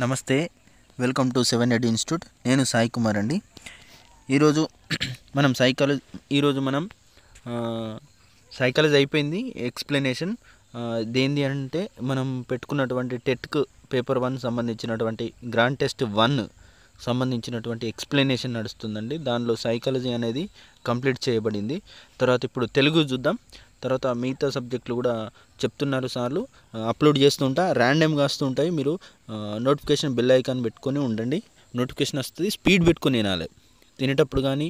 నమస్తే, welcome to 7 institute. నేను సాయి కుమార్ అండి. ఈరోజు మనం సైకాలజీ అయిపోయింది. ఎక్స్ప్లెనేషన్ దేంది అంటే మనం పెట్టుకున్నటువంటి టెట్కు పేపర్ 1 సంబంధించినటువంటి గ్రాండ్ టెస్ట్ 1 సంబంధించినటువంటి ఎక్స్ప్లెనేషన్ నడుస్తుందండి. దానిలో సైకాలజీ అనేది కంప్లీట్ చేయబడింది. తర్వాత ఇప్పుడు తెలుగు చూద్దాం. తర్వాత మిగతా సబ్జెక్టులు కూడా చెప్తున్నారు సార్లు, అప్లోడ్ చేస్తుంటా, ర్యాండమ్గా వస్తూ ఉంటాయి. మీరు నోటిఫికేషన్ బెల్ ఐకాన్ పెట్టుకొని ఉండండి. నోటిఫికేషన్ వస్తుంది, స్పీడ్ పెట్టుకొని వినాలి. తినేటప్పుడు కానీ,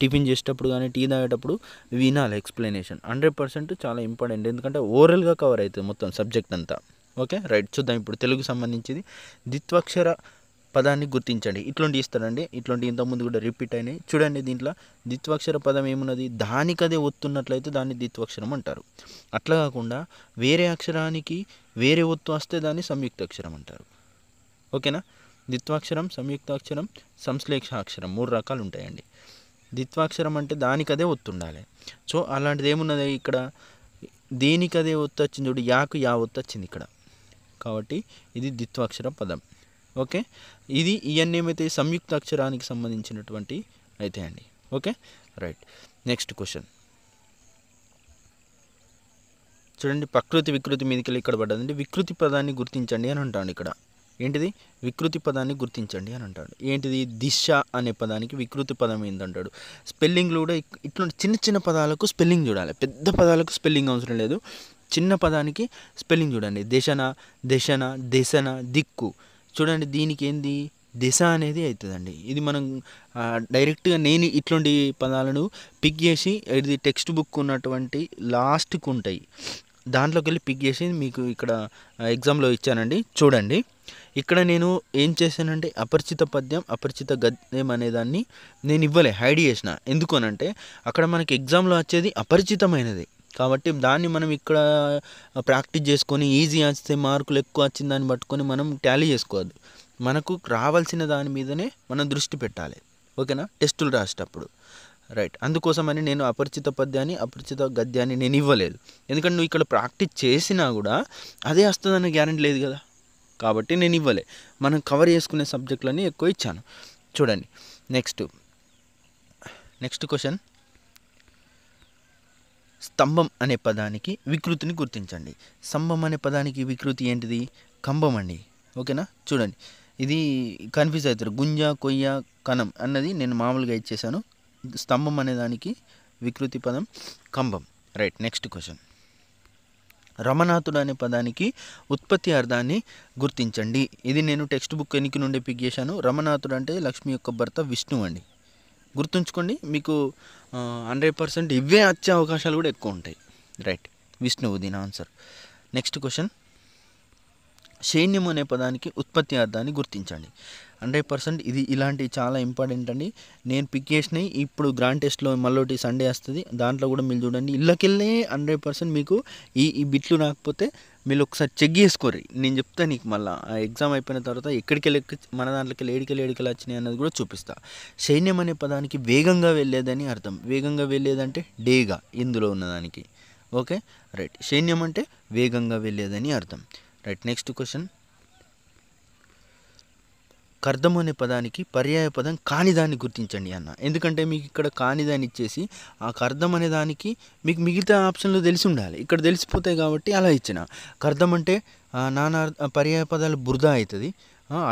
టిఫిన్ చేసేటప్పుడు కానీ, టీ తాగేటప్పుడు వినాలి. ఎక్స్ప్లెనేషన్ 100% చాలా ఇంపార్టెంట్, ఎందుకంటే ఓరల్గా కవర్ అవుతుంది మొత్తం సబ్జెక్ట్ అంతా. ఓకే రైట్, చూద్దాం. ఇప్పుడు తెలుగు సంబంధించింది. ద్విత్వాక్షర పదాన్ని గుర్తించండి. ఇట్లాంటి ఇస్తారండి, ఇట్లాంటి ఇంతకుముందు కూడా రిపీట్ అయినాయి. చూడండి, దీంట్లో ద్విత్వాక్షర పదం ఏమున్నది, దానికదే ఒత్తున్నట్లయితే దాన్ని ద్విత్వాక్షరం అంటారు. అట్లా కాకుండా వేరే అక్షరానికి వేరే ఒత్తు వస్తే దాన్ని సంయుక్తాక్షరం అంటారు. ఓకేనా? ద్విత్వాక్షరం, సంయుక్తాక్షరం, సంశ్లేషాక్షరం 3 రకాలు ఉంటాయండి. ద్విత్వాక్షరం అంటే దానికదే ఒత్తు ఉండాలి. సో అలాంటిది ఏమున్నది ఇక్కడ, దేనికదే ఒత్తు వచ్చింది చూడు, యాకు యా ఒత్తు వచ్చింది ఇక్కడ, కాబట్టి ఇది ద్విత్వాక్షర పదం. ఓకే, ఇవన్నీ ఏమైతే సంయుక్తాక్షరానికి సంబంధించినటువంటి అయితే అండి. ఓకే రైట్, నెక్స్ట్ క్వశ్చన్ చూడండి. ప్రకృతి వికృతి మీదకి ఇక్కడ పడ్డదండి. వికృతి పదాన్ని గుర్తించండి అని అంటాడు. ఇక్కడ ఏంటిది, వికృతి పదాన్ని గుర్తించండి అని అంటాడు. ఏంటిది, దిశ అనే పదానికి వికృతి పదం ఏంటంటాడు. స్పెల్లింగ్లో కూడా ఇట్లాంటి చిన్న చిన్న పదాలకు స్పెల్లింగ్ చూడాలి. పెద్ద పదాలకు స్పెల్లింగ్ అవసరం లేదు. చిన్న పదానికి స్పెల్లింగ్ చూడండి. దశన, దశన, దశన, దిక్కు. చూడండి, దీనికి ఏంది, దిశ అనేది అవుతుందండి. ఇది మనం డైరెక్ట్గా నేను ఇట్లాంటి పదాలను పిక్ చేసి, ఇది టెక్స్ట్ బుక్ ఉన్నటువంటి లాస్ట్కి ఉంటాయి, దాంట్లోకి వెళ్ళి పిక్ చేసి మీకు ఇక్కడ ఎగ్జామ్లో ఇచ్చానండి. చూడండి, ఇక్కడ నేను ఏం చేశానంటే అపరిచిత పద్యం, అపరిచిత గద్యం అనేదాన్ని నేను ఇవ్వలే, హైడ్ చేసిన. ఎందుకు అనంటే అక్కడ మనకి ఎగ్జామ్లో వచ్చేది అపరిచితమైనది, కాబట్టి దాన్ని మనం ఇక్కడ ప్రాక్టీస్ చేసుకొని ఈజీ వస్తే మార్కులు ఎక్కువ వచ్చిన దాన్ని పట్టుకొని మనం టాలీ చేసుకోవద్దు. మనకు రావాల్సిన దాని మీదనే మనం దృష్టి పెట్టాలి. ఓకేనా, టెస్టులు రాసేటప్పుడు. రైట్, అందుకోసమని నేను అపరిచిత పద్యాన్ని, అపరిచిత గద్యాన్ని నేను ఇవ్వలేదు. ఎందుకంటే నువ్వు ఇక్కడ ప్రాక్టీస్ చేసినా కూడా అదే వస్తుందన్న గ్యారెంటీ లేదు కదా, కాబట్టి నేను ఇవ్వలే. మనం కవర్ చేసుకునే సబ్జెక్టులన్నీ ఎక్కువ ఇచ్చాను. చూడండి, నెక్స్ట్ క్వశ్చన్. స్తంభం అనే పదానికి వికృతిని గుర్తించండి. స్తంభం అనే పదానికి వికృతి ఏంటిది, కంబం అండి. ఓకేనా, చూడండి, ఇది కన్ఫ్యూజ్ అవుతారు. గుంజ, కొయ్య, కణం అన్నది నేను మామూలుగా ఇచ్చేసాను. స్తంభం అనే దానికి వికృతి పదం కంబం. Right, next question. రమనాథుడు అనే పదానికి ఉత్పత్తి అర్థాన్ని గుర్తించండి. ఇది నేను టెక్స్ట్ బుక్ ఎనికి నుండి పిక్ చేశాను. రమనాథుడు అంటే లక్ష్మి యొక్క భర్త విష్ణువు అండి. గుర్తుంచుకోండి, మీకు 100% ఇవే వచ్చే అవకాశాలు కూడా ఎక్కువ ఉంటాయి. రైట్, విష్ణువు దీని ఆన్సర్. Next question. సైన్యం అనే పదానికి ఉత్పత్తి అర్థాన్ని గుర్తించండి. 100% ఇది ఇలాంటివి చాలా ఇంపార్టెంట్ అండి. నేను పిక్ చేసినవి ఇప్పుడు గ్రాండ్ టెస్ట్లో మళ్ళీ సండే వస్తుంది, దాంట్లో కూడా మీరు చూడండి. ఇళ్ళకెళ్ళే 100% మీకు ఈ బిట్లు రాకపోతే మీరు ఒకసారి చెక్ చేసుకోరు. నేను చెప్తా నీకు మళ్ళీ ఎగ్జామ్ అయిపోయిన తర్వాత ఎక్కడికి వెళ్ళి మన దాంట్లోకి ఏడికెళ్ళి వచ్చినాయి అన్నది కూడా చూపిస్తా. సైన్యం అనే పదానికి వేగంగా వెళ్ళేదని అర్థం. వేగంగా వెళ్ళేదంటే డేగా ఇందులో ఉన్నదానికి. ఓకే రైట్, సైన్యం అంటే వేగంగా వెళ్ళేదని అర్థం. Right, next question. కర్దం అనే పదానికి పర్యాయ పదం కానిదాన్ని గుర్తించండి అన్న. ఎందుకంటే మీకు ఇక్కడ కానిదాన్ని ఇచ్చేసి ఆ కర్దం అనే దానికి మీకు మిగతా ఆప్షన్లు తెలిసి ఉండాలి, ఇక్కడ తెలిసిపోతాయి కాబట్టి అలా ఇచ్చిన. కర్దం అంటే నానా పర్యాయ పదాలు బురద అవుతుంది,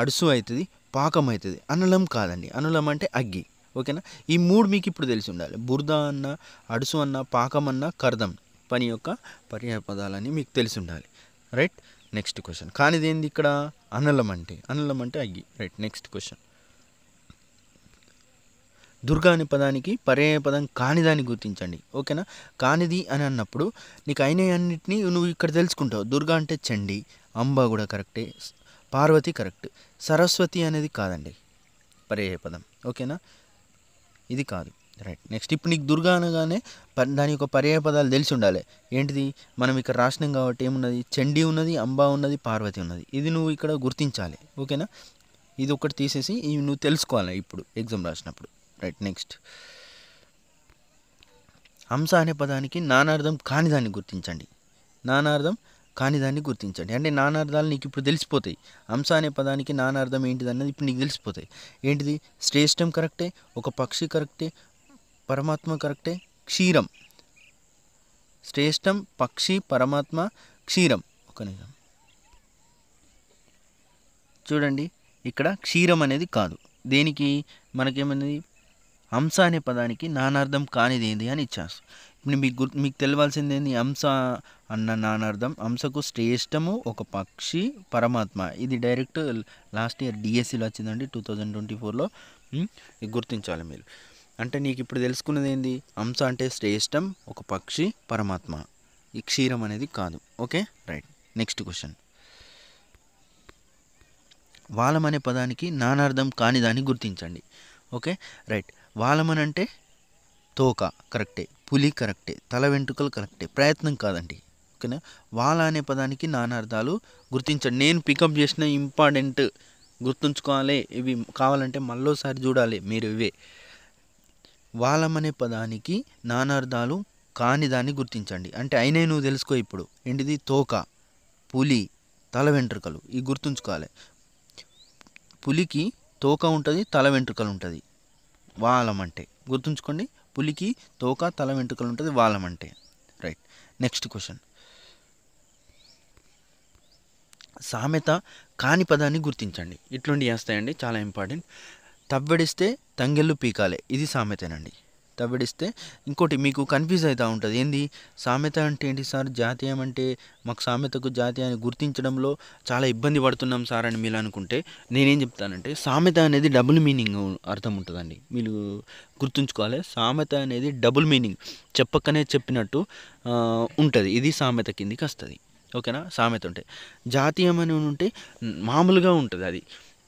అడుసు అవుతుంది, పాకం అవుతుంది. అనలం కాదండి, అనలం అంటే అగ్గి. ఓకేనా, ఈ 3 మీకు ఇప్పుడు తెలిసి ఉండాలి. బురద అన్న, అడుసు అన్న, పాకం అన్న, కర్దం పని యొక్క పర్యాయ పదాలని మీకు తెలిసి ఉండాలి. Right, next question. కానిది ఏంది ఇక్కడ, అనలం అంటే అగ్గి. Right, next question. దుర్గా అనే పదానికి పర్యాయ పదం కానిదాన్ని గుర్తించండి. ఓకేనా, కానిది అని అన్నప్పుడు నీకు అయిన అన్నిటినీ నువ్వు ఇక్కడ తెలుసుకుంటావు. దుర్గా అంటే చండి, అంబ కూడా కరెక్టే, పార్వతి కరెక్ట్. సరస్వతి అనేది కాదండి పర్యాయ పదం. ఓకేనా, ఇది కాదు. Right, next. ఇప్పుడు నీకు దుర్గా అనగానే దాని యొక్క పర్యాయ పదాలు తెలిసి ఉండాలి. ఏంటిది, మనం ఇక్కడ రాసినాం కాబట్టి ఏమున్నది, చండీ ఉన్నది, అంబా ఉన్నది, పార్వతి ఉన్నది. ఇది నువ్వు ఇక్కడ గుర్తించాలి. ఓకేనా, ఇది ఒకటి తీసేసి ఇవి నువ్వు తెలుసుకోవాలి ఇప్పుడు ఎగ్జామ్ రాసినప్పుడు. Right, next. హంస అనే పదానికి నానార్థం కానిదాన్ని గుర్తించండి. నానార్థం కాని దాన్ని గుర్తించండి. అంటే నానార్థాలు నీకు ఇప్పుడు తెలిసిపోతాయి. హంస అనే పదానికి నానార్థం ఏంటిది అన్నది ఇప్పుడు నీకు తెలిసిపోతాయి. ఏంటిది? శ్రేష్టం కరెక్టే, ఒక పక్షి కరెక్టే, పరమాత్మ కరెక్టే, క్షీరం. శ్రేష్టం, పక్షి, పరమాత్మ, క్షీరం. ఒక నిమిషం చూడండి, ఇక్కడ క్షీరం అనేది కాదు. దేనికి మనకేమన్నది? హంస అనే పదానికి నానార్థం కానిది ఏంది అని ఇచ్చారు. ఇప్పుడు మీకు తెలియాల్సింది ఏంది? హంస అన్న నానార్థం, హంసకు శ్రేష్టము, ఒక పక్షి, పరమాత్మ. ఇది డైరెక్ట్ లాస్ట్ ఇయర్ డిఎస్సిలో వచ్చిందండి 2024లో. ఇది గుర్తించాలి మీరు. అంటే నీకు ఇప్పుడు తెలుసుకున్నది ఏంది? హంస అంటే శ్రేష్టం, ఒక పక్షి, పరమాత్మ. ఈ క్షీరం అనేది కాదు. Okay, right. Next question. వాలం అనే పదానికి నానార్థం కాని దాన్ని గుర్తించండి. Okay, right. వాలమని అంటే తోక కరెక్టే, పులి కరెక్టే, తల వెంట్రుకలు కరెక్టే, ప్రయత్నం కాదండి. ఓకేనా? వాల అనే పదానికి నానార్థాలు గుర్తించండి. నేను పికప్ చేసిన ఇంపార్టెంట్ గుర్తుంచుకోవాలి. ఇవి కావాలంటే మళ్ళోసారి చూడాలి మీరు ఇవే. వాలం అనే పదానికి నానార్థాలు కాని దాన్ని గుర్తించండి. అంటే అయినా నువ్వు తెలుసుకో ఇప్పుడు. ఏంటిది? తోక, పులి, తల వెంట్రుకలు. ఇవి గుర్తుంచుకోవాలి. పులికి తోక ఉంటుంది, తల వెంట్రుకలు ఉంటుంది. వాలం అంటే గుర్తుంచుకోండి. పులికి తోక, తల వెంట్రుకలు ఉంటుంది వాలం అంటే. రైట్. Next question. సామెత కాని పదాన్ని గుర్తించండి. ఇట్లుండి వేస్తాయండి, చాలా ఇంపార్టెంట్. తవ్వడిస్తే తంగెళ్ళు పీకాలే, ఇది సామెతేనండి. తవ్వడిస్తే ఇంకోటి మీకు కన్ఫ్యూజ్ అవుతూ ఉంటుంది. ఏంది సామెత అంటే ఏంటి సార్? జాతీయం అంటే మాకు సామెతకు జాతీయాన్ని గుర్తించడంలో చాలా ఇబ్బంది పడుతున్నాం సార్ అని మీరు అనుకుంటే నేనేం చెప్తానంటే, సామెత అనేది డబుల్ మీనింగ్ అర్థం ఉంటుందండి. మీరు గుర్తుంచుకోవాలి. సామెత అనేది డబుల్ మీనింగ్, చెప్పకనే చెప్పినట్టు ఉంటుంది. ఇది సామెత కిందికి వస్తుంది. ఓకేనా? సామెత ఉంటే. జాతీయం అని ఉంటే మామూలుగా ఉంటుంది, అది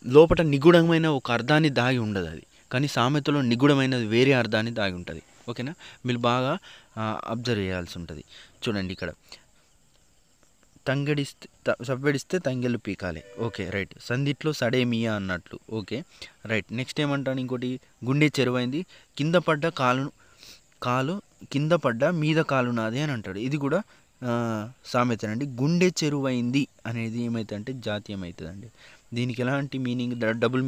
లోపల నిగూఢమైన ఒక అర్థాన్ని దాగి ఉండదు అది. కానీ సామెతలో నిగూఢమైనది వేరే అర్థాన్ని దాగి ఉంటుంది. ఓకేనా? మీరు బాగా అబ్జర్వ్ చేయాల్సి ఉంటుంది. చూడండి ఇక్కడ, సవ్వడిస్తే తంగెళ్ళు పీకాలి. Okay, right. సందిట్లో సడేమియా అన్నట్లు. Okay, right. నెక్స్ట్ ఏమంటాను? ఇంకోటి, గుండె చెరువైంది, కింద పడ్డ కాలు కింద పడ్డ మీద కాలు నాది అని అంటాడు. ఇది కూడా సామెతనండి. గుండె చెరువైంది అనేది ఏమైతే అంటే జాతీయం అవుతుందండి. దీనికి ఎలాంటి మీనింగ్, డబుల్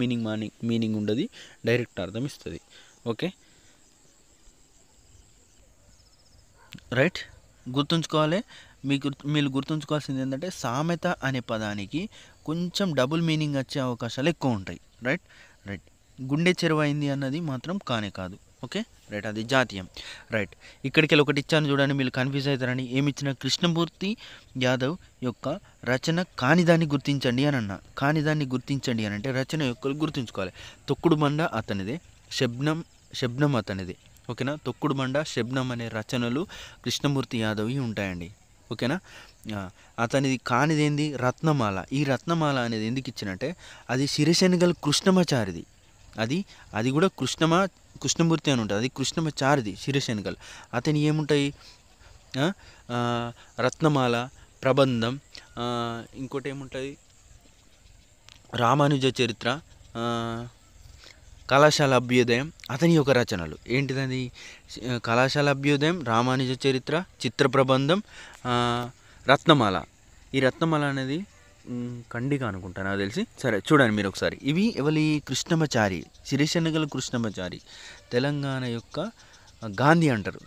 మీనింగ్ ఉండదు, డైరెక్ట్ అర్థం ఇస్తుంది. Okay, right. గుర్తుంచుకోవాలి. మీరు గుర్తుంచుకోవాల్సింది ఏంటంటే, సామెత అనే పదానికి కొంచెం డబుల్ మీనింగ్ వచ్చే అవకాశాలు ఎక్కువ ఉంటాయి. రైట్. గుండె చెరువైంది అన్నది మాత్రం కానే కాదు. Okay, right. అది జాతీయం. రైట్. ఇక్కడికి వెళ్ళి ఒకటి ఇచ్చాను చూడండి, మీరు కన్ఫ్యూజ్ అవుతారని. ఏమి ఇచ్చిన? కృష్ణమూర్తి యాదవ్ యొక్క రచన కానిదాన్ని గుర్తించండి అని అన్న. కానిదాన్ని గుర్తించండి అని అంటే రచన యొక్క గుర్తుంచుకోవాలి. తొక్కుడు బండ అతనిదే, శబ్నం అతనిదే. ఓకేనా? తొక్కుడు బండ, శబ్నం అనే రచనలు కృష్ణమూర్తి యాదవ్వి ఉంటాయండి. ఓకేనా? అతనిది కానిదేంది? రత్నమాల. ఈ రత్నమాల అనేది ఎందుకు ఇచ్చినంటే, అది సిరిశనగల్ కృష్ణమాచారిది. అది కూడా కృష్ణమూర్తి అని ఉంటుంది. అది కృష్ణమాచారిది సిరిశనగల్. అతని ఏముంటాయి? రత్నమాల, ప్రబంధం, ఇంకోటి ఏముంటుంది? రామానుజ చరిత్ర, కళాశాల అభ్యుదయం అతని యొక్క రచనలు. ఏంటిది? కళాశాల అభ్యుదయం, రామానుజ చరిత్ర, చిత్ర ప్రబంధం, రత్నమాల. ఈ రత్నమాల అనేది ఖండిక అనుకుంటా నాకు తెలిసి. సరే చూడండి మీరు ఒకసారి. ఇవి ఎవరి? కృష్ణమాచారి, సిరిశనగల కృష్ణమాచారి. తెలంగాణ యొక్క గాంధీ అంటారు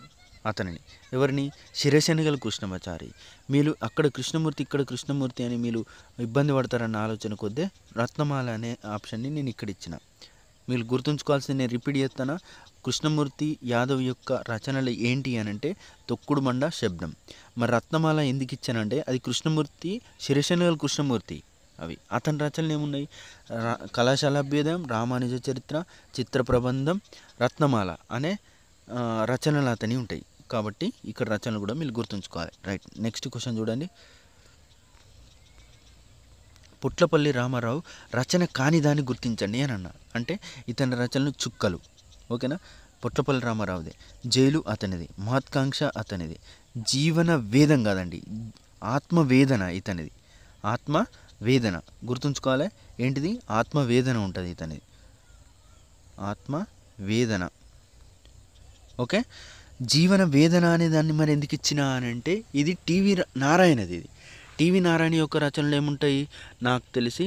అతనిని. ఎవరిని? సిరిశనగల కృష్ణమాచారి. మీరు అక్కడ కృష్ణమూర్తి, ఇక్కడ కృష్ణమూర్తి అని మీరు ఇబ్బంది పడతారన్న ఆలోచన కొద్దే రత్నమాల అనే ఆప్షన్ని నేను ఇక్కడ ఇచ్చిన. మీరు గుర్తుంచుకోవాల్సింది, నేను రిపీట్ చేస్తాను. కృష్ణమూర్తి యాదవ్ యొక్క రచనలు ఏంటి అని అంటే తొక్కుడు బండ, శబ్దం. మరి రత్నమాల ఎందుకు ఇచ్చానంటే, అది కృష్ణమూర్తి, సిరిశనగల కృష్ణమూర్తి. అవి అతని రచనలు ఏమున్నాయి? కళాశాల అభ్యుదయం, రామానుజ చరిత్ర, చిత్ర ప్రబంధం, రత్నమాల అనే రచనలు అతని ఉంటాయి. కాబట్టి ఇక్కడ రచనలు కూడా మీరు గుర్తుంచుకోవాలి. రైట్. నెక్స్ట్ క్వశ్చన్ చూడండి. పుట్లపల్లి రామారావు రచన కాని దాన్ని గుర్తించండి అని అన్న. అంటే ఇతని రచనలు చుక్కలు. ఓకేనా? పుట్లపల్లి రామారావుదే. జైలు అతనిది, మహత్కాంక్ష అతనిది. జీవన వేదం కాదండి, ఆత్మవేదన ఇతనిది. ఆత్మవేదన గుర్తుంచుకోవాలి. ఏంటిది? ఆత్మవేదన ఉంటుంది ఇతనిది, ఆత్మవేదన. ఓకే, జీవన వేదన అనే దాన్ని మరి ఎందుకు ఇచ్చినా అని అంటే, ఇది టీవీ నారాయణది. ఇది టీవీ నారాయణ యొక్క రచనలు ఏముంటాయి నాకు తెలిసి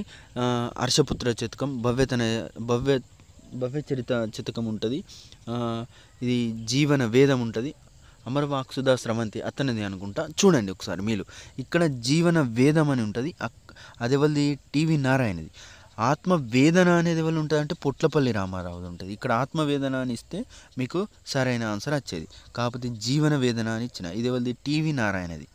హర్షపుత్ర శతకం, భవ్యచరిత శతకం ఉంటుంది, ఇది జీవన వేదం ఉంటుంది, అమరవాక్సుధా స్రవంతి అతనిది అనుకుంటా. చూడండి ఒకసారి మీరు ఇక్కడ జీవన వేదం అని ఉంటుంది, అది ఎవరిది టీవీ నారాయణది. ఆత్మవేదన అనేది ఎవరు ఉంటుంది అంటే పొట్లపల్లి రామారావుది ఉంటుంది. ఇక్కడ ఆత్మవేదన అని ఇస్తే మీకు సరైన ఆన్సర్ వచ్చేది, కాకపోతే జీవన వేదన అని ఇచ్చిన, ఇది ఎవరిది టీవీ నారాయణది.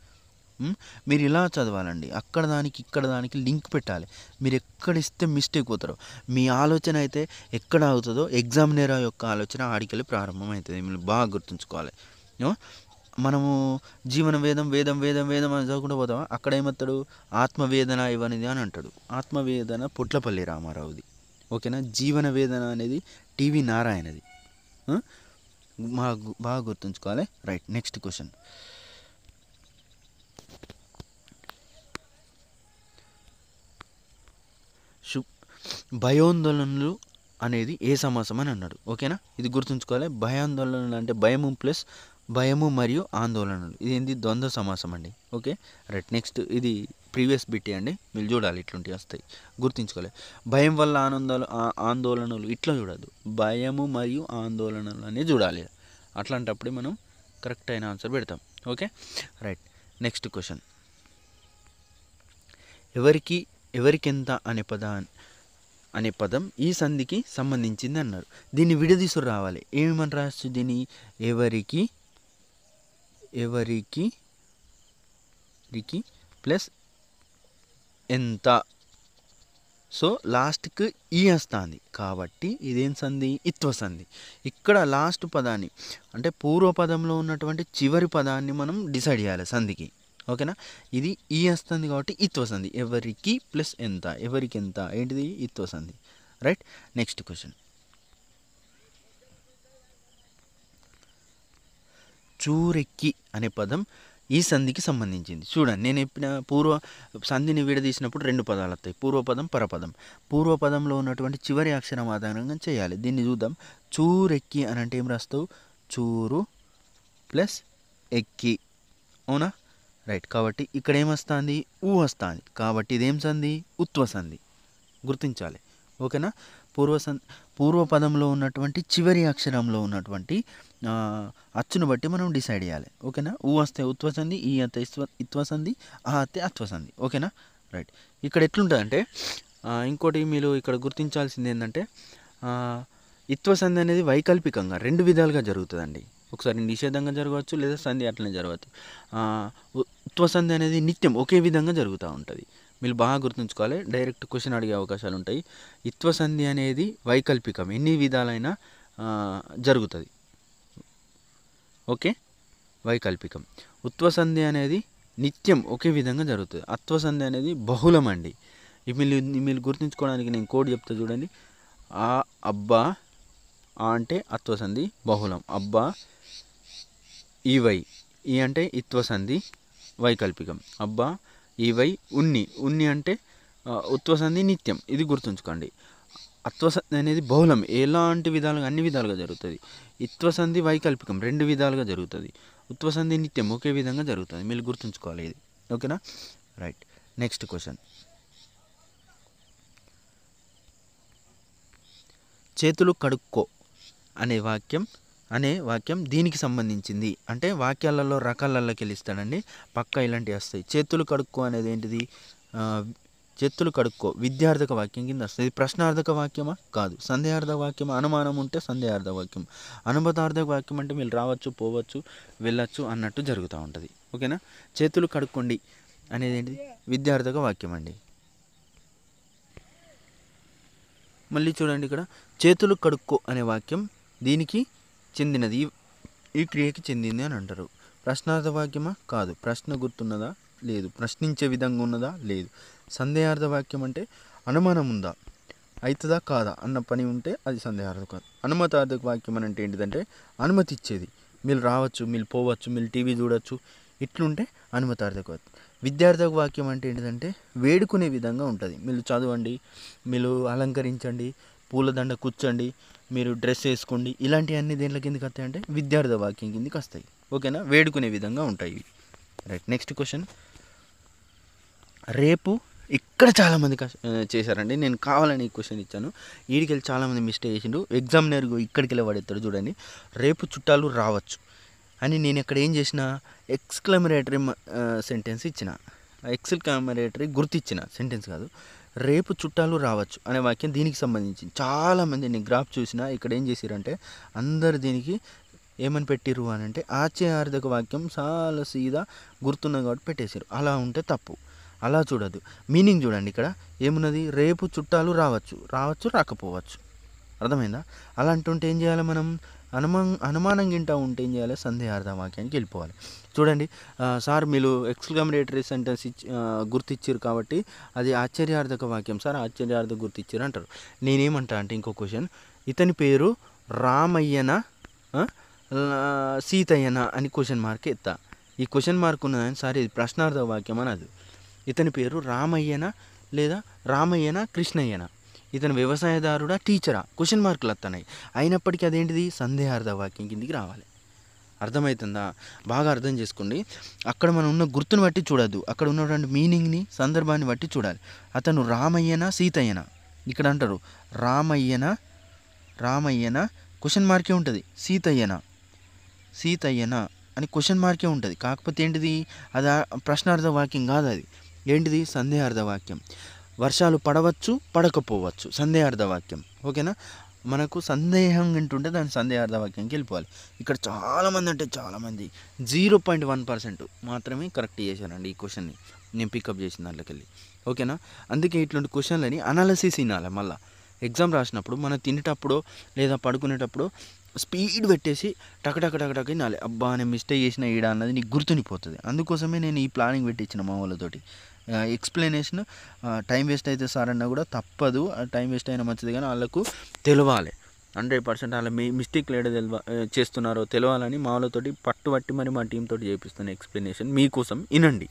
మీరు ఇలా చదవాలండి, అక్కడ దానికి ఇక్కడ దానికి లింక్ పెట్టాలి. మీరు ఎక్కడ ఇస్తే మిస్టేక్ పోతారో, మీ ఆలోచన అయితే ఎక్కడ అవుతుందో ఎగ్జామినర్ యొక్క ఆలోచన ఆడికెళ్ళి ప్రారంభం అవుతుంది. మీరు బాగా గుర్తుంచుకోవాలి. మనము జీవన వేదం వేదం వేదం వేదం అని చదువుకుంటూ పోతాం, అక్కడ ఏమవుతాడు ఆత్మవేదన ఇవనిది అని అంటాడు. ఆత్మవేదన పొట్లపల్లి రామారావుది. ఓకేనా, జీవన వేదన అనేది టీవీ నారాయణది. బాగా గుర్తుంచుకోవాలి. Right, next question. భయోందోళనలు అనేది ఏ సమాసం అని అన్నాడు. ఓకేనా, ఇది గుర్తుంచుకోవాలి. భయాందోళనలు అంటే భయము మరియు ఆందోళనలు, ఇది ఏంది ద్వంద్వ సమాసం అండి. ఓకే రైట్, నెక్స్ట్ ఇది ప్రీవియస్ బిట్ అండి, మీరు చూడాలి ఇట్లాంటివి వస్తాయి, గుర్తుంచుకోవాలి. భయం వల్ల ఆందోళనలు ఇట్లా చూడద్దు, భయము మరియు ఆందోళనలు అనేది చూడాలి. అట్లాంటప్పుడే మనం కరెక్ట్ అయిన ఆన్సర్ పెడతాం. Okay right, next question. ఎవరికెంత అనే పదం ఈ సంధికి సంబంధించింది అన్నారు. దీన్ని విడదీసు రావాలి. ఏమని రావచ్చు దీన్ని, ఎవరికి ప్లస్ ఎంత. సో లాస్ట్కి ఈ వస్తుంది కాబట్టి ఇదేం సంధి, ఇత్వ సంధి. ఇక్కడ లాస్ట్ పదాన్ని అంటే పూర్వపదంలో ఉన్నటువంటి చివరి పదాన్ని మనం డిసైడ్ చేయాలి సంధికి. ఓకేనా, ఇది ఈ వస్తుంది కాబట్టి ఇత్వ సంధి. ఎవరికి ప్లస్ ఎంత, ఎవరికి ఎంత ఏంటిది ఇత్వ సంధి. Right, next question. చూరెక్కి అనే పదం ఈ సంధికి సంబంధించింది. చూడండి, నేను చెప్పిన పూర్వ సంధిని విడదీసినప్పుడు రెండు పదాలు వస్తాయి, పూర్వపదం పరపదం. పూర్వపదంలో ఉన్నటువంటి చివరి అక్షరం ఆధారంగా చేయాలి. దీన్ని చూద్దాం. చూరెక్కి అని అంటే ఏం రాస్తావు, చూరు ప్లస్ ఎక్కి, అవునా రైట్. కాబట్టి ఇక్కడ ఏమొస్తుంది, ఊ వస్తుంది, కాబట్టి ఇదేం సంధి, ఉత్వ సంధి. గుర్తించాలి. ఓకేనా, పూర్వపదంలో ఉన్నటువంటి చివరి అక్షరంలో ఉన్నటువంటి అచ్చును బట్టి మనం డిసైడ్ చేయాలి. ఓకేనా, ఊ వస్తే ఉత్వ సంధి, ఈ అత్తే ఇత్వ సంధి, ఆ అత్తే అత్వ సంధి. ఓకేనా రైట్. ఇక్కడ ఎట్లుంటుందంటే ఇంకోటి మీరు ఇక్కడ గుర్తించాల్సింది ఏంటంటే ఇత్వ సంధి అనేది వైకల్పికంగా రెండు విధాలుగా జరుగుతుందండి. ఒకసారి నిషేధంగా జరగవచ్చు, లేదా సంధి అట్లనే జరగవచ్చు. ఉత్వ సంధి అనేది నిత్యం ఒకే విధంగా జరుగుతూ ఉంటుంది. మీరు బాగా గుర్తుంచుకోవాలి, డైరెక్ట్ క్వశ్చన్ అడిగే అవకాశాలు ఉంటాయి. ఇత్వ సంధి అనేది వైకల్పికం, ఎన్ని విధాలైనా జరుగుతుంది. ఓకే, వైకల్పికం. ఉత్వ సంధి అనేది నిత్యం ఒకే విధంగా జరుగుతుంది. అత్వ సంధి అనేది బహుళం అండి. మీరు గుర్తుంచుకోవడానికి నేను కోడ్ చెప్తా చూడండి. ఆ అబ్బా, ఆ అంటే అత్వ సంధి బహుళం, అబ్బా ఈవై, ఈ అంటే ఇత్వ సంధి వైకల్పికం, అబ్బా ఈవై ఉన్ని అంటే ఉత్వ సంధి నిత్యం. ఇది గుర్తుంచుకోండి. అత్వ సంధి అనేది బహుళం, ఎలాంటి విధాలుగా అన్ని విధాలుగా జరుగుతుంది. ఇత్వ సంధి వైకల్పికం రెండు విధాలుగా జరుగుతుంది. ఉత్వ సంధి నిత్యం ఒకే విధంగా జరుగుతుంది. మీరు గుర్తుంచుకోవాలి ఇది. ఓకేనా రైట్, నెక్స్ట్ క్వశ్చన్. చేతులు కడుక్కో అనే వాక్యం దీనికి సంబంధించింది. అంటే వాక్యాలలో రకాలలోకి వెళ్ళిస్తాడండి, పక్క ఇలాంటివి వస్తాయి. చేతులు కడుక్కో అనేది ఏంటిది, చేతులు కడుక్కో విద్యార్థక వాక్యం కింద వస్తుంది. ఇది ప్రశ్నార్థక వాక్యమా కాదు, సందేహార్థక వాక్యమా, అనుమానం ఉంటే సందేహార్థక వాక్యం, అనుమతార్థక వాక్యం అంటే మీరు రావచ్చు పోవచ్చు వెళ్ళచ్చు అన్నట్టు జరుగుతూ ఉంటుంది. ఓకేనా, చేతులు కడుక్కోండి అనేది ఏంటిది, విద్యార్థక వాక్యం అండి. మళ్ళీ చూడండి, ఇక్కడ చేతులు కడుక్కో అనే వాక్యం దీనికి చెందినది, ఈ క్రియకి చెందింది అని అంటారు. ప్రశ్నార్థ వాక్యమా కాదు, ప్రశ్న గుర్తున్నదా లేదు, ప్రశ్నించే విధంగా ఉన్నదా లేదు. సందేహార్థ వాక్యం అంటే అనుమానం ఉందా, అవుతుందా కాదా అన్న పని ఉంటే అది సందేహార్థక వాక్యం. అనుమతార్థక వాక్యం అని అంటే ఏంటిదంటే అనుమతి ఇచ్చేది, మీరు రావచ్చు మీరు పోవచ్చు మీరు టీవీ చూడవచ్చు ఇట్లుంటే అనుమతార్థక వాక్యం. విద్యార్థక వాక్యం అంటే ఏంటిదంటే వేడుకునే విధంగా ఉంటుంది, మీరు చదవండి, మీరు అలంకరించండి, పూలదండ కూర్చోండి, మీరు డ్రెస్ వేసుకోండి, ఇలాంటివన్నీ దేంట్ల కిందకి వస్తాయి అంటే విద్యార్థ వాక్యం కిందకి వస్తాయి. ఓకేనా, వేడుకునే విధంగా ఉంటాయి. Right, next question. రేపు ఇక్కడ చాలామంది చేశారండి. నేను కావాలని ఈ క్వశ్చన్ ఇచ్చాను. ఈడికెళ్ళి చాలామంది మిస్టేక్ చేసిండు. ఎగ్జామినర్ ఇక్కడికి వెళ్ళి పడేస్తాడు చూడండి. రేపు చుట్టాలు రావచ్చు అని నేను ఇక్కడ ఏం చేసిన, ఎక్స్క్లమరేటరీ సెంటెన్స్ ఇచ్చిన. ఎక్స్క్లమరేటరీ గుర్తిచ్చిన సెంటెన్స్ కాదు. రేపు చుట్టాలు రావచ్చు అనే వాక్యం దీనికి సంబంధించింది. చాలామంది నేను గ్రాఫ్ చూసిన ఇక్కడ ఏం చేశారంటే అందరు దీనికి ఏమని పెట్టిర్రు అని అంటే ఆశ్చర్యార్థక వాక్యం చాలా సీదా గుర్తున్నది కాబట్టి పెట్టేశారు. అలా ఉంటే తప్పు. అలా చూడదు. మీనింగ్ చూడండి, ఇక్కడ ఏమున్నది, రేపు చుట్టాలు రావచ్చు రాకపోవచ్చు. అర్థమైందా? అలా అంటుంటే ఏం చేయాలి మనం, అనుమానం గింట ఉంటే ఏం చేయాలి, సందేహార్థ వాక్యానికి వెళ్ళిపోవాలి. చూడండి సార్ మీరు ఎక్స్క్లమేటరీ సెంటెన్స్ గుర్తిచ్చారు కాబట్టి అది ఆశ్చర్యార్థక వాక్యం సార్, ఆశ్చర్యార్థక గుర్తిచ్చారు అంటారు. నేనేమంటా అంటే ఇంకో క్వశ్చన్, ఇతని పేరు రామయ్యన సీతయ్యన అని క్వశ్చన్ మార్క్ ఎత్తా. ఈ క్వశ్చన్ మార్క్ ఉన్నదని సార్ ఇది ప్రశ్నార్థక వాక్యం అనదు. ఇతని పేరు రామయ్యన లేదా రామయ్యన కృష్ణయ్యన, ఇతను వ్యవసాయదారుడా టీచరా, క్వశ్చన్ మార్కులు వస్తున్నాయి. అయినప్పటికీ అదేంటిది, సందేహార్థ వాక్యం కిందికి రావాలి. అర్థమవుతుందా? బాగా అర్థం చేసుకోండి. అక్కడ మనం ఉన్న గుర్తుని బట్టి చూడద్దు, అక్కడ ఉన్నటువంటి మీనింగ్ని సందర్భాన్ని బట్టి చూడాలి. అతను రామయ్యన సీతయ్యన, ఇక్కడ అంటారు రామయ్యన క్వశ్చన్ మార్కే ఉంటుంది, సీతయ్యన అని క్వశ్చన్ మార్కే ఉంటుంది. కాకపోతే ఏంటిది, అది ప్రశ్నార్థ వాక్యం కాదు, అది ఏంటిది, సందేహార్థ వాక్యం. వర్షాలు పడవచ్చు పడకపోవచ్చు, సందేహార్థ వాక్యం. ఓకేనా? మనకు సందేహం వింటుంటే దాని సందేహార్థ వాక్యంకి వెళ్ళిపోవాలి. ఇక్కడ చాలామంది 0.1% మాత్రమే కరెక్ట్ చేశారండి ఈ క్వశ్చన్ని, నేను పికప్ చేసిన దాంట్లోకి వెళ్ళి. ఓకేనా? అందుకే ఇట్లాంటి క్వశ్చన్లని అనాలసిస్ వినాలి. మళ్ళీ ఎగ్జామ్ రాసినప్పుడు మనం తినేటప్పుడు లేదా పడుకునేటప్పుడు స్పీడ్ పెట్టేసి టక వినాలి. అబ్బా నేను మిస్టేక్ చేసిన ఈడ అన్నది నీకు గుర్తునిపోతుంది. అందుకోసమే నేను ఈ ప్లానింగ్ పెట్టించిన మా వాళ్ళతోటి. ఎక్స్ప్లెనేషన్ టైం వేస్ట్ అయితే సార్ అన్నా కూడా తప్పదు, టైం వేస్ట్ అయినా మంచిది, కానీ వాళ్ళకు తెలవాలి 100% వాళ్ళ మిస్టేక్లు ఏదో చేస్తున్నారో తెలవాలని మా వాళ్ళతోటి పట్టుబట్టి మరి మా టీంతో చేపిస్తున్న ఎక్స్ప్లెనేషన్ మీకోసం వినండి.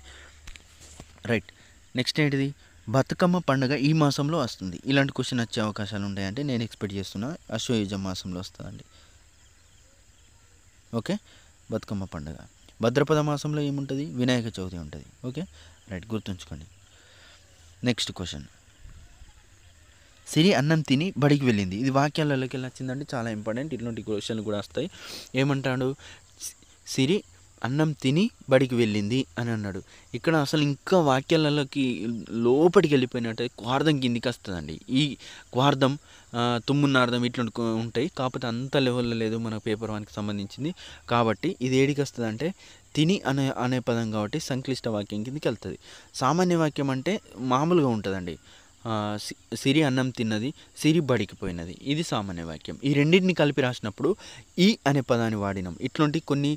రైట్, నెక్స్ట్ ఏంటిది, బతుకమ్మ పండుగ ఈ మాసంలో వస్తుంది. ఇలాంటి క్వశ్చన్ వచ్చే అవకాశాలు ఉంటాయంటే నేను ఎక్స్పెక్ట్ చేస్తున్నా ఆశ్వయుజ మాసంలో వస్తుందండి. ఓకే, బతుకమ్మ పండుగ. భద్రపద మాసంలో ఏముంటుంది, వినాయక చవితి ఉంటుంది. ఓకే రైట్, గుర్తుంచుకోండి. నెక్స్ట్ క్వశ్చన్, సిరి అన్నం తిని బడికి వెళ్ళింది. ఇది వాక్యాలలోకి వెళ్ళి వచ్చిందంటే చాలా ఇంపార్టెంట్. ఇట్లాంటి క్వశ్చన్లు కూడా వస్తాయి. ఏమంటాడు, సిరి అన్నం తిని బడికి వెళ్ళింది అని అన్నాడు. ఇక్కడ అసలు ఇంకా వాక్యాలలోకి లోపలికి వెళ్ళిపోయినట్టే క్వార్థం కిందికి వస్తుందండి. ఈ క్వార్థం తుమ్మున్నార్థం ఇట్లాంటి ఉంటాయి, కాకపోతే అంత లెవెల్లో లేదు మన పేపర్ 1కి సంబంధించింది. కాబట్టి ఇది ఏడికి వస్తుంది అంటే తిని అనే పదం కాబట్టి సంక్లిష్ట వాక్యం కిందికి వెళ్తుంది. సామాన్య వాక్యం అంటే మామూలుగా ఉంటుందండి. సిరి అన్నం తిన్నది, సిరి బడికి పోయినది, ఇది సామాన్య వాక్యం. ఈ రెండింటిని కలిపి రాసినప్పుడు ఈ అనే పదాన్ని వాడినాం. ఇట్లాంటి కొన్ని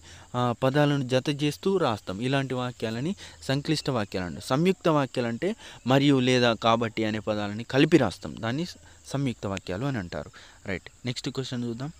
పదాలను జత చేస్తూ రాస్తాం. ఇలాంటి వాక్యాలని సంక్లిష్ట వాక్యాలు అంటారు. సంయుక్త వాక్యాలు అంటే మరియు లేదా కాబట్టి అనే పదాలని కలిపి రాస్తాం, దాన్ని సంయుక్త వాక్యాలు అని అంటారు. రైట్, నెక్స్ట్ క్వశ్చన్ చూద్దాం.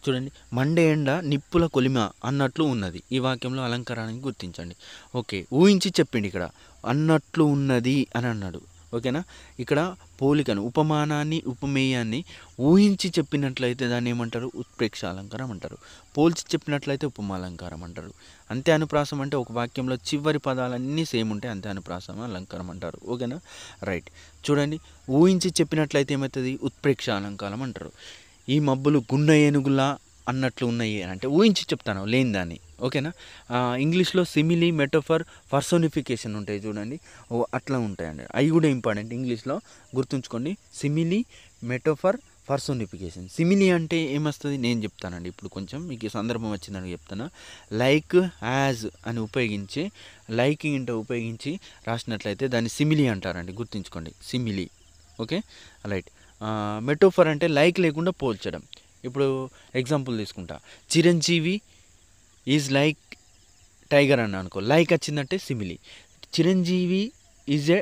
చూడండి, మండే ఎండ నిప్పుల కొలిమ అన్నట్లు ఉన్నది. ఈ వాక్యంలో అలంకారాన్ని గుర్తించండి. ఓకే, ఊహించి చెప్పిండి. ఇక్కడ అన్నట్లు ఉన్నది అని అన్నాడు. ఓకేనా? ఇక్కడ పోలికను, ఉపమానాన్ని, ఉపమేయాన్ని ఊహించి చెప్పినట్లయితే దాన్ని ఏమంటారు, ఉత్ప్రేక్ష అలంకారం అంటారు. పోల్చి చెప్పినట్లయితే ఉపమాలంకారం అంటారు. అంతే అనుప్రాసం అంటే ఒక వాక్యంలో చివరి పదాలన్నీ సేమ్ ఉంటాయి, అంతే అనుప్రాసం అలంకారం అంటారు. ఓకేనా? రైట్, చూడండి, ఊహించి చెప్పినట్లయితే ఏమవుతుంది, ఉత్ప్రేక్ష అలంకారం అంటారు. ఈ మబ్బులు గుండె ఏనుగులా అన్నట్లు ఉన్నాయి అని అంటే ఊహించి చెప్తాను లేని దాన్ని. ఓకేనా? ఇంగ్లీష్లో సిమిలీ, మెటఫర్, పర్సోనిఫికేషన్ ఉంటాయి చూడండి, అట్లా ఉంటాయండి. అవి కూడా ఇంపార్టెంట్ ఇంగ్లీష్లో, గుర్తుంచుకోండి. Simile, metaphor, personification. సిమిలీ అంటే ఏమొస్తుంది నేను చెప్తానండి ఇప్పుడు, కొంచెం మీకు సందర్భం వచ్చిందని చెప్తాను. లైక్, యాజ్ అని ఉపయోగించి, లైకింగ్ అంటే ఉపయోగించి రాసినట్లయితే దాన్ని సిమిలీ అంటారండి, గుర్తుంచుకోండి, సిమిలీ. Okay right. మెటోఫర్ అంటే లైక్ లేకుండా పోల్చడం. ఇప్పుడు ఎగ్జాంపుల్ తీసుకుంటా, చిరంజీవి ఈజ్ లైక్ టైగర్ అన్న అనుకో, లైక్ వచ్చిందంటే simile. Chiranjeevi is a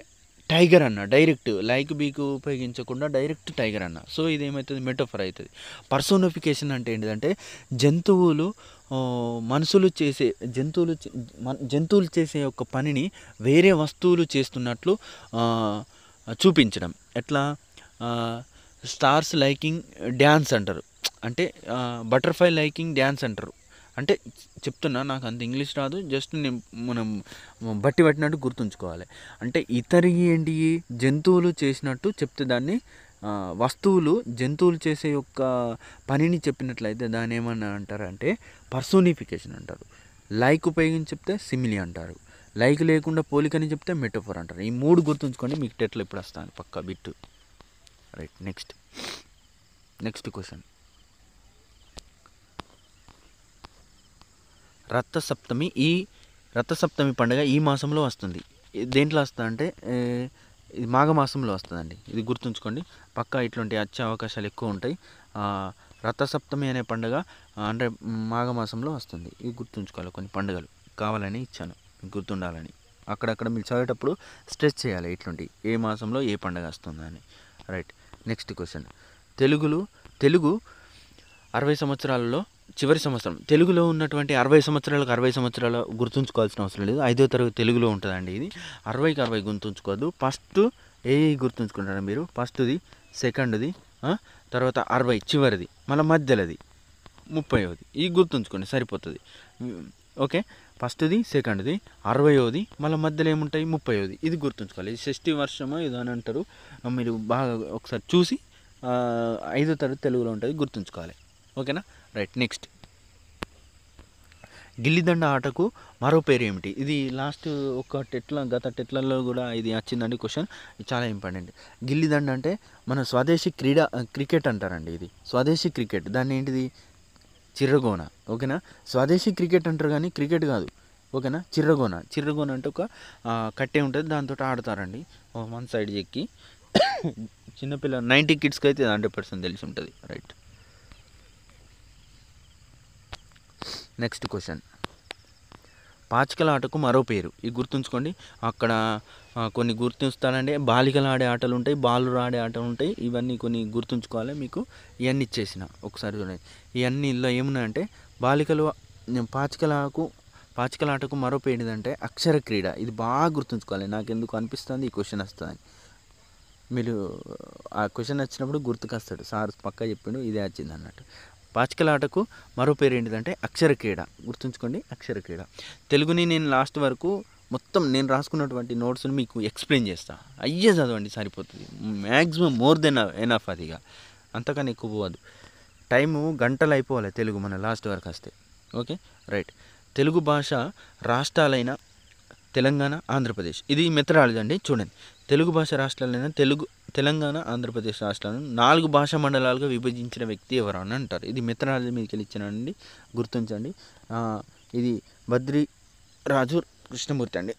tiger అన్న, డైరెక్ట్ లైక్ బీకు ఉపయోగించకుండా డైరెక్ట్ టైగర్ అన్న. సో ఇదేమవుతుంది, మెటోఫర్ అవుతుంది. పర్సోనిఫికేషన్ అంటే ఏంటిదంటే జంతువులు జంతువులు చేసే ఒక పనిని వేరే వస్తువులు చేస్తున్నట్లు చూపించడం. ఎట్లా, స్టార్స్ లైకింగ్ డ్యాన్స్ అంటారు, అంటే బటర్ఫ్లై లైకింగ్ డ్యాన్స్ అంటారు. అంటే చెప్తున్నా, నాకు అంత ఇంగ్లీష్ రాదు, జస్ట్ నేను మనం బట్టి పట్టినట్టు గుర్తుంచుకోవాలి. అంటే ఇతరి ఏంటి జంతువులు చేసినట్టు చెప్తే దాన్ని వస్తువులు జంతువులు చేసే యొక్క పనిని చెప్పినట్లయితే దాన్ని ఏమన్నా అంటారంటే పర్సోనిఫికేషన్ అంటారు. లైక్ ఉపయోగించి చెప్తే సిమిలి అంటారు. లైక్ లేకుండా పోలికని చెప్తే మెటఫోర్ అంటారు. ఈ 3 గుర్తుంచుకోండి, మీకు టెట్లో ఇప్పుడు వస్తాను పక్కా బిట్టు. Right, next question. రథసప్తమి పండుగ ఈ మాసంలో వస్తుంది. దేంట్లో వస్తుంది అంటే ఇది మాఘమాసంలో వస్తుందండి. ఇది గుర్తుంచుకోండి, పక్కా ఇట్లాంటి వచ్చే అవకాశాలు ఎక్కువ ఉంటాయి. రథసప్తమి అనే పండుగ అంటే మాఘమాసంలో వస్తుంది. ఇది గుర్తుంచుకోవాలి. కొన్ని పండుగలు కావాలని ఇచ్చాను, గుర్తుండాలని. అక్కడక్కడ మీరు చదివేటప్పుడు స్ట్రెచ్ చేయాలి ఇట్లాంటి ఏ మాసంలో ఏ పండుగ వస్తుందని. Right, next question. తెలుగు 60 సంవత్సరాలలో చివరి సంవత్సరం. తెలుగులో ఉన్నటువంటి 60 సంవత్సరాలు గుర్తుంచుకోవాల్సిన అవసరం లేదు. 5వ తరగతి తెలుగులో ఉంటుందండి. ఇది 60కి 60 గుర్తుంచుకోవద్దు. ఫస్ట్ గుర్తుంచుకుంటారు మీరు. ఫస్ట్ది, సెకండ్ది, తర్వాత 60 చివరిది, మళ్ళీ మధ్యలోది 30వది. ఇది గుర్తుంచుకోండి సరిపోతుంది. ఓకే, ఫస్ట్ది, సెకండ్ది, 60వది, మళ్ళీ మధ్యలో ఏముంటాయి 30వది. ఇది గుర్తుంచుకోవాలి. ఇది షష్ఠి వర్షమో ఏదో అని అంటారు. మీరు బాగా ఒకసారి చూసి 5వ తరగతి తెలుగులో ఉంటుంది, గుర్తుంచుకోవాలి. ఓకేనా. Right, next. గిల్లిదండ ఆటకు మరో పేరు ఏమిటి? ఇది లాస్ట్ గత టెట్లలో కూడా ఇది వచ్చిందండి క్వశ్చన్. ఇది చాలా ఇంపార్టెంట్. గిల్లిదండ అంటే మన స్వదేశీ క్రికెట్ అంటారండి. ఇది స్వదేశీ క్రికెట్. దాన్ని ఏంటిది? చిర్రగోన. ఓకేనా. స్వదేశీ క్రికెట్ అంటారు కానీ క్రికెట్ కాదు. ఓకేనా. చిర్రగోన అంటే ఒక కట్టే ఉంటుంది, దాంతో ఆడతారండి. వన్ సైడ్ ఎక్కి. చిన్నపిల్ల 90 కిడ్స్కి అయితే 100% తెలిసి ఉంటుంది. Right, next question. పాచికల ఆటకు మరో పేరు. ఇది గుర్తుంచుకోండి. అక్కడ కొన్ని గుర్తుంచుతానండి. బాలికలు ఆడే ఆటలు ఉంటాయి, బాలురు ఆడే ఆటలు ఉంటాయి. ఇవన్నీ కొన్ని గుర్తుంచుకోవాలి. మీకు ఇవన్నీ ఇచ్చేసిన ఒకసారి చూడండి. ఇవన్నీ ఇందులో ఏమున్నాయంటే పాచికల ఆటకు మరో పేరు ఏంటంటే అక్షర క్రీడ. ఇది బాగా గుర్తుంచుకోవాలి. నాకు ఎందుకు అనిపిస్తుంది ఈ క్వశ్చన్ వస్తుందని. మీరు ఆ క్వశ్చన్ వచ్చినప్పుడు గుర్తుకొస్తాడు, సార్ పక్కా చెప్పిండు ఇదే వచ్చింది అన్నట్టు. పాచికల ఆటకు మరో పేరు ఏంటిదంటే అక్షర క్రీడ. గుర్తుంచుకోండి, అక్షర క్రీడ. తెలుగుని నేను లాస్ట్ వరకు మొత్తం నేను రాసుకున్నటువంటి నోట్స్ని మీకు ఎక్స్ప్లెయిన్ చేస్తాను. అయ్యే చదవండి సరిపోతుంది. Maximum more than enough. అదిగా అంతకన్నా ఎక్కువ పోవద్దు. టైము గంటలు అయిపోవాలి తెలుగు మన లాస్ట్ వరకు వస్తే. Okay, right. తెలుగు భాష రాష్ట్రాలైన తెలంగాణ, ఆంధ్రప్రదేశ్. ఇది మెథడాలజీ అండి. చూడండి, తెలుగు భాష రాష్ట్రాలైన తెలంగాణ, ఆంధ్రప్రదేశ్ రాష్ట్రాలను 4 భాషా మండలాలుగా విభజించిన వ్యక్తి ఎవరు అని అంటారు. ఇది మెథడాలజీ మీకు ఇచ్చినండి, గుర్తుంచండి. ఇది బద్రిరాజు కృష్ణమూర్తి అండి.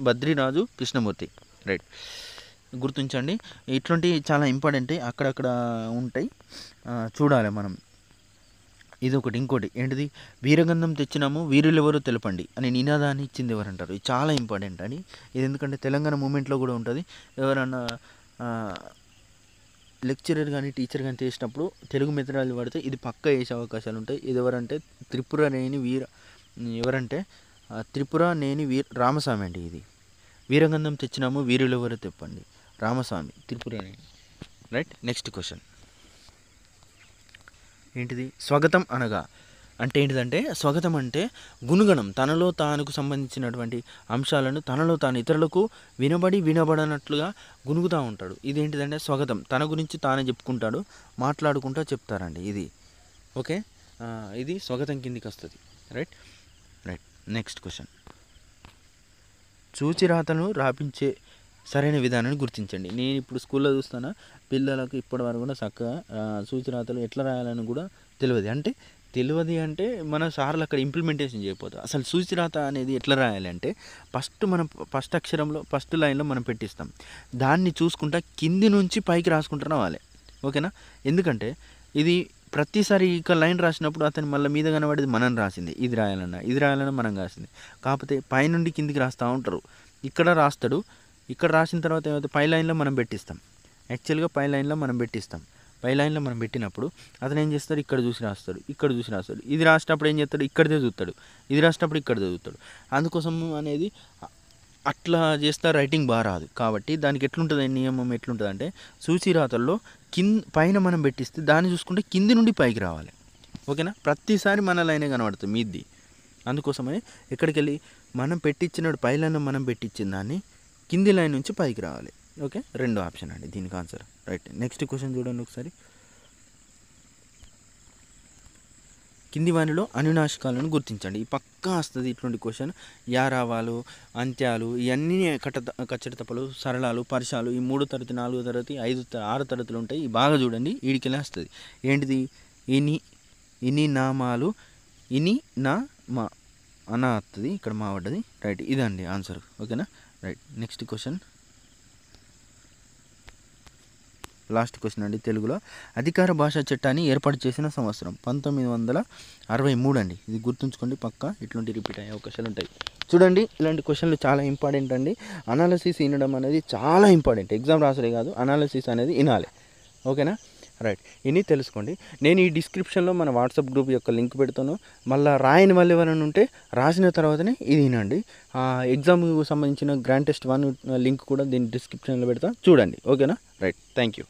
బద్రిరాజు కృష్ణమూర్తి. రైట్, గుర్తుంచండి. ఇట్లాంటివి చాలా ఇంపార్టెంట్, అక్కడక్కడ ఉంటాయి, చూడాలి మనం. ఇది ఒకటి. ఇంకోటి ఏంటిది? వీరగంధం తెచ్చినాము, వీరులెవరో తెలపండి అని నినాదాన్ని ఇచ్చింది ఎవరంటారు? ఇది చాలా ఇంపార్టెంట్ అని. ఇది ఎందుకంటే తెలంగాణ మూమెంట్లో కూడా ఉంటుంది. ఎవరన్నా లెక్చరర్ కానీ టీచర్ కానీ చేసినప్పుడు తెలుగు మెథడాలజీ వాడితే ఇది పక్కా వేసే అవకాశాలు ఉంటాయి. ఇది ఎవరంటే త్రిపురనేని రామస్వామి అండి. ఇది వీరగంధం తెచ్చినాము, వీరులెవరో తెప్పండి, Ramaswamy, Tripuraneni. Right, next question. ఏంటిది? స్వాగతం అనగా అంటే ఏంటిదంటే, స్వాగతం అంటే గుణగణం, తనలో తానుకు సంబంధించినటువంటి అంశాలను తనలో తాను ఇతరులకు వినబడనట్లుగా గునుగుతూ ఉంటాడు. ఇదేంటిదంటే స్వాగతం. తన గురించి తానే చెప్పుకుంటాడు, మాట్లాడుకుంటూ చెప్తారండి ఇది. ఓకే, ఇది స్వాగతం కిందికి వస్తుంది. Right, next question. చూచిరాతలను రాపించే సరైన విధానాన్ని గుర్తించండి. నేను ఇప్పుడు స్కూల్లో చూస్తాను, పిల్లలకు ఇప్పటి వరకు కూడా చక్కగా సూచిరాతలు ఎట్లా రాయాలని కూడా తెలియదు. అంటే మన సార్లు అక్కడ ఇంప్లిమెంటేషన్ చేయకపోతారు. అసలు సూచిరాత అనేది ఎట్లా రాయాలి అంటే ఫస్ట్ అక్షరంలో ఫస్ట్ లైన్లో మనం పెట్టిస్తాం. దాన్ని చూసుకుంటా కింది నుంచి పైకి రాసుకుంటూ రావాలి. ఓకేనా. ఎందుకంటే ఇది ప్రతిసారి ఇక లైన్ రాసినప్పుడు అతను మళ్ళీ మీద కనబడేది మనం రాసింది. ఇది రాయాలన్నా మనం రాసింది. కాకపోతే పైనుండి కిందికి రాస్తూ ఉంటారు. ఇక్కడ రాస్తాడు, ఇక్కడ రాసిన తర్వాత ఏమైతే పై లైన్లో మనం పెట్టిస్తాం. యాక్చువల్గా పై లైన్లో మనం పెట్టినప్పుడు అతను ఏం చేస్తాడు? ఇక్కడ చూసి రాస్తాడు. ఇది రాసేటప్పుడు ఏం చేస్తాడు? ఇక్కడిదే చూస్తాడు. ఇది రాసేటప్పుడు ఇక్కడిదే చూస్తాడు. అందుకోసం అనేది అట్లా చేస్తే రైటింగ్ బాగా రాదు. కాబట్టి దానికి ఎట్లుంటుంది, నియమం ఎట్లుంటుంది అంటే, సూచిరాతల్లో పైన మనం పెట్టిస్తే దాన్ని చూసుకుంటే కింది నుండి పైకి రావాలి. ఓకేనా. ప్రతిసారి మన లైనే కనబడుతుంది మీది. అందుకోసమని ఎక్కడికి వెళ్ళి మనం పెట్టించిన పై లైన్ మనం పెట్టించిన దాన్ని కింది లైన్ నుంచి పైకి రావాలి. ఓకే, రెండో ఆప్షన్ అండి దీనికి ఆన్సర్. రైట్, నెక్స్ట్ క్వశ్చన్ చూడండి ఒకసారి. కింది వానిలో అనునాసికాలను గుర్తించండి. ఈ పక్కా వస్తుంది ఇటువంటి క్వశ్చన్. యారావాలు, అంత్యాలు, ఇవన్నీ కచ్చట తప్పలు, సరళాలు, పర్షాలు, ఈ 3వ తరగతి, 4వ తరగతి, 5, 6 తరగతులు ఉంటాయి. ఈ బాగా చూడండి, వీడికెళ్ళి వస్తుంది. ఏంటిది? ఇని నామాలు, ఇని నా మా అన వస్తుంది, ఇక్కడ మా పడ్డది. రైట్, ఇదండి ఆన్సర్. ఓకేనా. Right, next question, last question అండి తెలుగులో. అధికార భాషా చట్టాన్ని ఏర్పాటు చేసిన సంవత్సరం 1963 అండి. ఇది గుర్తుంచుకోండి పక్కా, ఇట్లాంటి రిపీట్ అయ్యే అవకాశాలు ఉంటాయి. చూడండి, ఇలాంటి క్వశ్చన్లు చాలా ఇంపార్టెంట్ అండి. అనాలసిస్ వినడం అనేది చాలా ఇంపార్టెంట్. ఎగ్జామ్ రాసలే కాదు, అనాలసిస్ అనేది వినాలి. ఓకేనా. రైట్, ఇని తెలుసుకోండి. నేను ఈ డిస్క్రిప్షన్లో మన వాట్సాప్ గ్రూప్ యొక్క లింక్ పెడతాను. మళ్ళీ రాయని వాళ్ళు ఎవరైనా ఉంటే రాసిన తర్వాతనే ఇది వినండి. ఎగ్జామ్కి సంబంధించిన గ్రాండ్ టెస్ట్ 1 లింక్ కూడా దీని డిస్క్రిప్షన్లో పెడతా, చూడండి. ఓకేనా. Right, thank you.